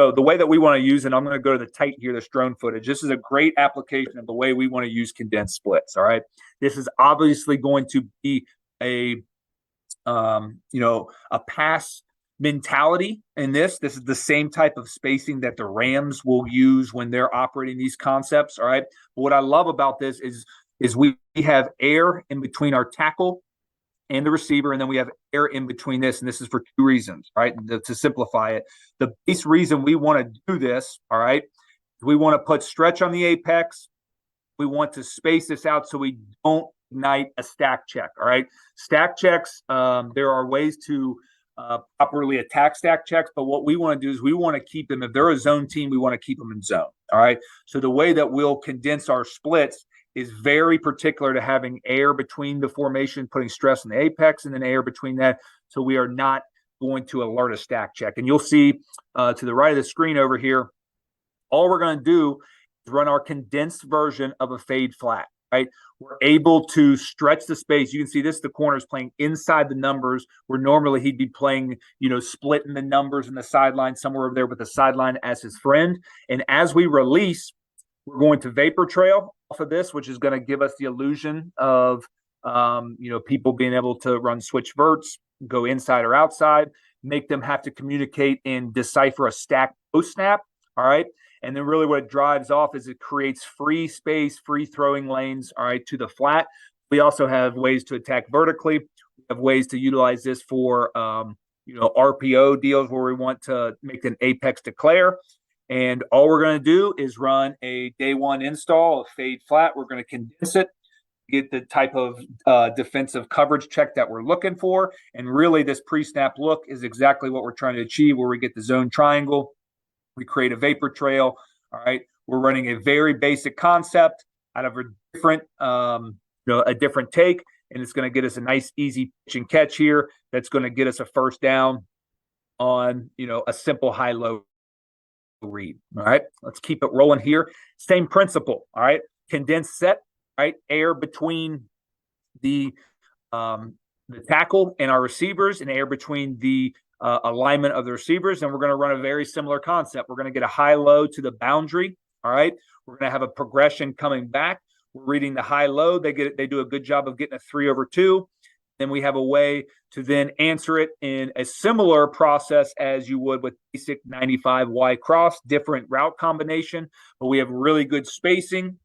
So the way that we want to use, and I'm going to go to the tight here, this drone footage. This is a great application of the way we want to use condensed splits. All right. This is obviously going to be a a pass mentality in this. This is the same type of spacing that the Rams will use when they're operating these concepts. All right. But what I love about this is we have air in between our tackle and the receiver, and then we have air in between this, and this is for two reasons, right? To simplify it, the base reason we want to do this, all right, we want to put stretch on the apex. We want to space this out so we don't ignite a stack check, all right? Stack checks, there are ways to properly attack stack checks, but what we want to do is we want to keep them, if they're a zone team, we want to keep them in zone, all right? So the way that we'll condense our splits is very particular to having air between the formation, putting stress on the apex, and then air between that, so we are not going to alert a stack check. And you'll see to the right of the screen over here, all we're going to do is run our condensed version of a fade flat, right? We're able to stretch the space. You can see this, the corner is playing inside the numbers, where normally he'd be playing, splitting the numbers in the sideline, somewhere over there with the sideline as his friend. And as we release, we're going to vapor trail off of this, which is going to give us the illusion of, people being able to run switch verts, go inside or outside, make them have to communicate and decipher a stack post snap. All right. And then really what it drives off is it creates free space, free throwing lanes, all right, to the flat. We also have ways to attack vertically. We have ways to utilize this for, RPO deals where we want to make an apex declare. And all we're going to do is run a day one install of fade flat. We're going to condense it, get the type of defensive coverage check that we're looking for. And really this pre-snap look is exactly what we're trying to achieve, where we get the zone triangle. We create a vapor trail. All right. We're running a very basic concept out of a different take. And it's going to get us a nice, easy pitch and catch here. That's going to get us a first down on, a simple high-low read. All right, let's keep it rolling here. Same principle. All right, condensed set. All right, air between the tackle and our receivers, and air between the alignment of the receivers. And we're going to run a very similar concept. We're going to get a high-low to the boundary. All right, we're going to have a progression coming back. We're reading the high-low. They do a good job of getting a 3/2. Then we have a way to then answer it in a similar process as you would with basic 95 Y cross, different route combination, but we have really good spacing.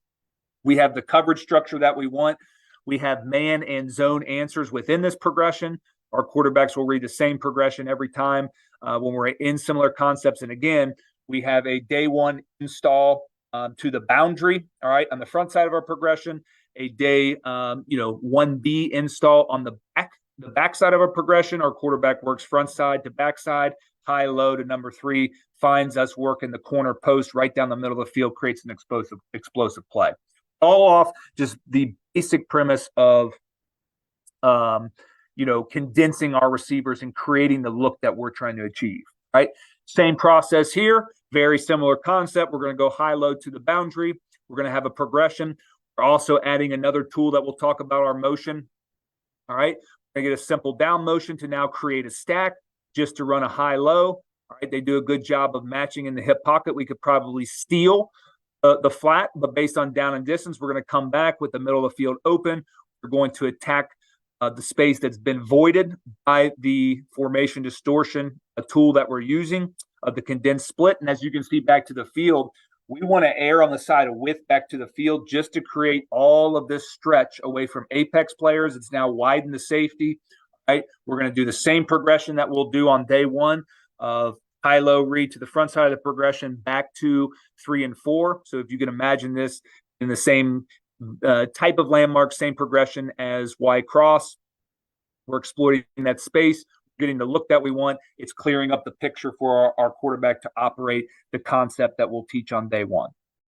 We have the coverage structure that we want. We have man and zone answers within this progression. Our quarterbacks will read the same progression every time when we're in similar concepts. And again, we have a day one install to the boundary, all right, on the front side of our progression, a day, 1B install on the back side of a progression. Our quarterback works front side to back side, high low to number 3, finds us working the corner post right down the middle of the field, creates an explosive play. All off just the basic premise of, condensing our receivers and creating the look that we're trying to achieve, right? Same process here, very similar concept. We're going to go high-low to the boundary. We're going to have a progression. We're also adding another tool that we'll talk about, our motion. All right, we're going to get a simple down motion to now create a stack just to run a high-low. All right, they do a good job of matching in the hip pocket. We could probably steal the flat, but based on down and distance, we're going to come back with the middle of the field open. We're going to attack the space that's been voided by the formation distortion, a tool that we're using, the condensed split. And as you can see back to the field, we want to err on the side of width back to the field just to create all of this stretch away from apex players. It's now widened the safety, right? We're going to do the same progression that we'll do on day one of high-low read to the front side of the progression back to 3 and 4. So if you can imagine this in the same type of landmark, same progression as Y cross, we're exploiting that space, getting the look that we want. It's clearing up the picture for our quarterback to operate the concept that we'll teach on day one.